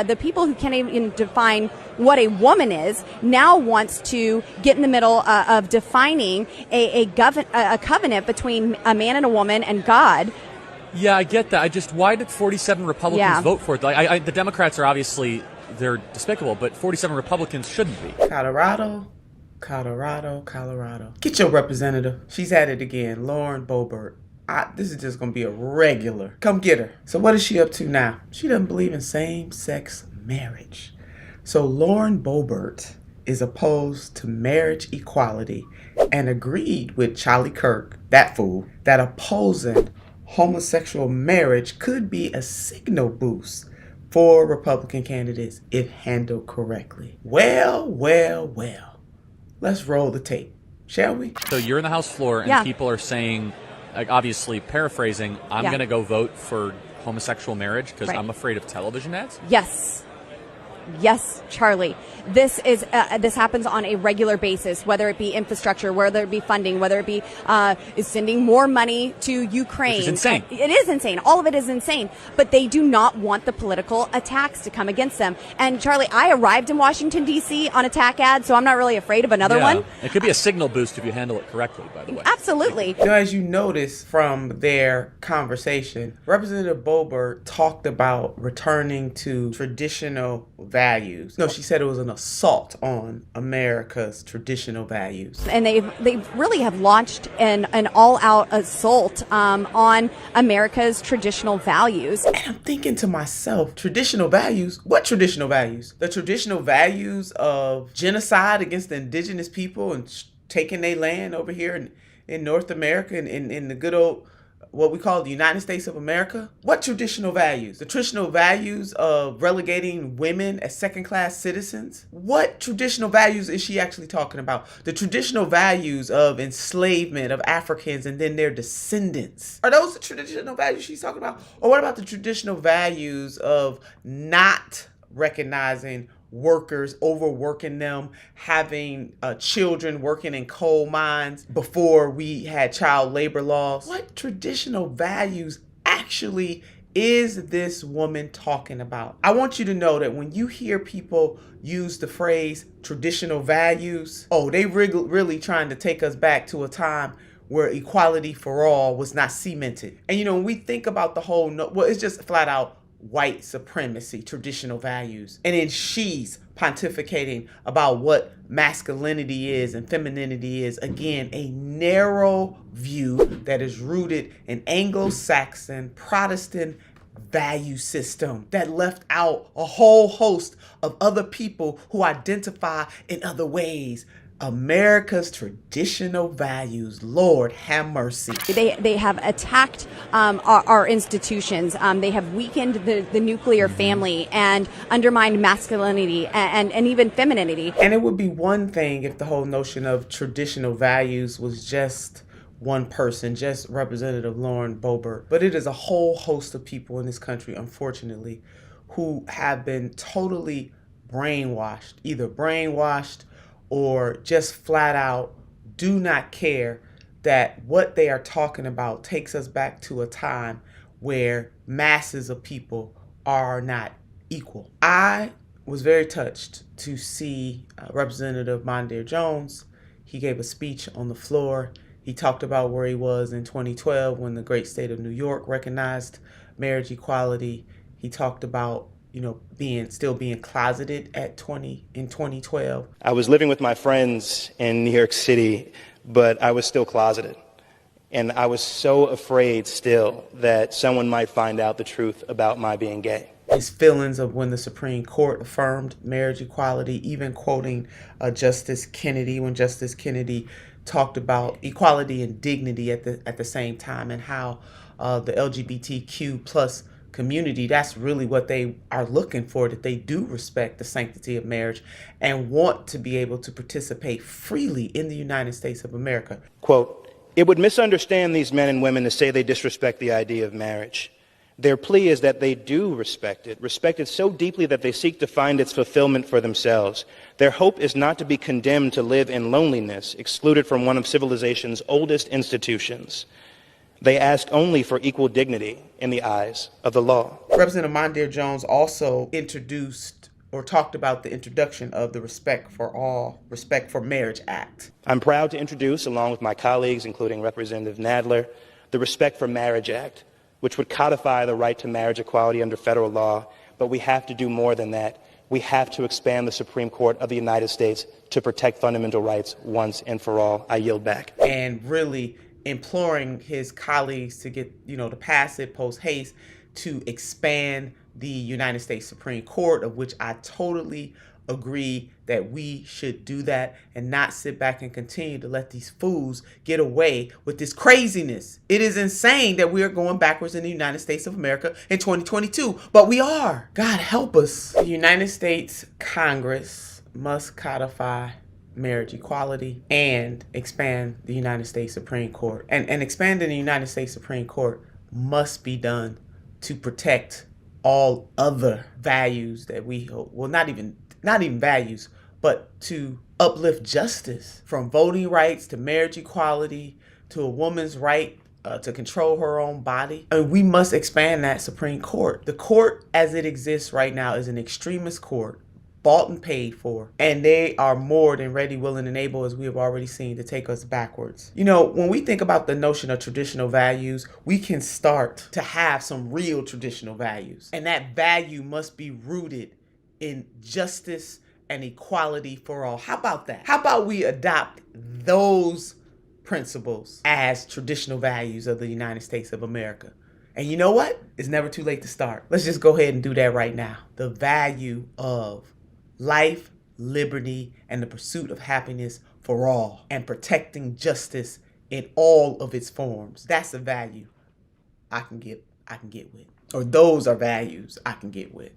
The people who can't even define what a woman is now wants to get in the middle of defining a covenant between a man and a woman and God. Yeah, I get that. Why did 47 Republicans vote for it? The Democrats are obviously, they're despicable, but 47 Republicans shouldn't be. Colorado. Get your representative. She's at it again, Lauren Boebert. This is just going to be a regular. Come get her. So what is she up to now? She doesn't believe in same-sex marriage. So Lauren Boebert is opposed to marriage equality and agreed with Charlie Kirk, that fool, that opposing homosexual marriage could be a signal boost for Republican candidates if handled correctly. Well. Let's roll the tape, shall we? So you're in the House floor and people are saying, obviously paraphrasing, I'm going to go vote for homosexual marriage because I'm afraid of television ads? Yes, Charlie. This happens on a regular basis, whether it be infrastructure, whether it be funding, whether it be sending more money to Ukraine. Which is insane. It is insane. All of it is insane. But they do not want the political attacks to come against them. And Charlie, I arrived in Washington, D.C. on attack ad, so I'm not really afraid of another one. It could be a signal boost if you handle it correctly, by the way. Absolutely. As you notice from their conversation, Representative Boebert talked about returning to traditional values. No, she said it was an assault on America's traditional values. And they really have launched an all-out assault on America's traditional values. And I'm thinking to myself, traditional values? What traditional values? The traditional values of genocide against the indigenous people and taking their land over here in North America and in the good old, what we call the United States of America? What traditional values? The traditional values of relegating women as second-class citizens? What traditional values is she actually talking about? The traditional values of enslavement of Africans and then their descendants. Are those the traditional values she's talking about? Or what about the traditional values of not recognizing workers, overworking them, having children working in coal mines before we had child labor laws? What traditional values actually is this woman talking about? I want you to know that when you hear people use the phrase traditional values, they really trying to take us back to a time where equality for all was not cemented. And when we think about the whole, it's just flat out white supremacy, traditional values. And then she's pontificating about what masculinity is and femininity is. Again, a narrow view that is rooted in Anglo-Saxon Protestant value system that left out a whole host of other people who identify in other ways. America's traditional values. Lord have mercy. They have attacked our institutions. They have weakened the nuclear family and undermined masculinity and even femininity. And it would be one thing if the whole notion of traditional values was just one person, just Representative Lauren Boebert. But it is a whole host of people in this country, unfortunately, who have been totally brainwashed, either brainwashed or just flat out do not care that what they are talking about takes us back to a time where masses of people are not equal. I was very touched to see Representative Mondaire Jones. He gave a speech on the floor. He talked about where he was in 2012 when the great state of New York recognized marriage equality. He talked about still being closeted in 2012. I was living with my friends in New York City, but I was still closeted. And I was so afraid still that someone might find out the truth about my being gay. His feelings of when the Supreme Court affirmed marriage equality, even quoting Justice Kennedy, when Justice Kennedy talked about equality and dignity at the same time, and how the LGBTQ plus community, that's really what they are looking for, that they do respect the sanctity of marriage and want to be able to participate freely in the United States of America. Quote, "It would misunderstand these men and women to say they disrespect the idea of marriage. Their plea is that they do respect it so deeply that they seek to find its fulfillment for themselves. Their hope is not to be condemned to live in loneliness, excluded from one of civilization's oldest institutions. They ask only for equal dignity in the eyes of the law. Representative Mondaire Jones also introduced or talked about the introduction of the Respect for Marriage Act. I'm proud to introduce, along with my colleagues, including Representative Nadler, the Respect for Marriage Act, which would codify the right to marriage equality under federal law. But we have to do more than that. We have to expand the Supreme Court of the United States to protect fundamental rights once and for all. I yield back. And really imploring his colleagues to get, to pass it post haste to expand the United States Supreme Court, of which I totally agree that we should do that and not sit back and continue to let these fools get away with this craziness. It is insane that we are going backwards in the United States of America in 2022, but we are. God help us. The United States Congress must codify marriage equality and expand the United States Supreme Court. And expanding the United States Supreme Court must be done to protect all other values that we hold. Well, not even values, but to uplift justice, from voting rights to marriage equality to a woman's right to control her own body. And we must expand that Supreme Court. The court as it exists right now is an extremist court, bought and paid for, and they are more than ready, willing, and able, as we have already seen, to take us backwards. When we think about the notion of traditional values, we can start to have some real traditional values, and that value must be rooted in justice and equality for all. How about that? How about we adopt those principles as traditional values of the United States of America? And you know what? It's never too late to start. Let's just go ahead and do that right now. The value of life, liberty, and the pursuit of happiness for all, and protecting justice in all of its forms. That's a value I can get with. Or those are values I can get with.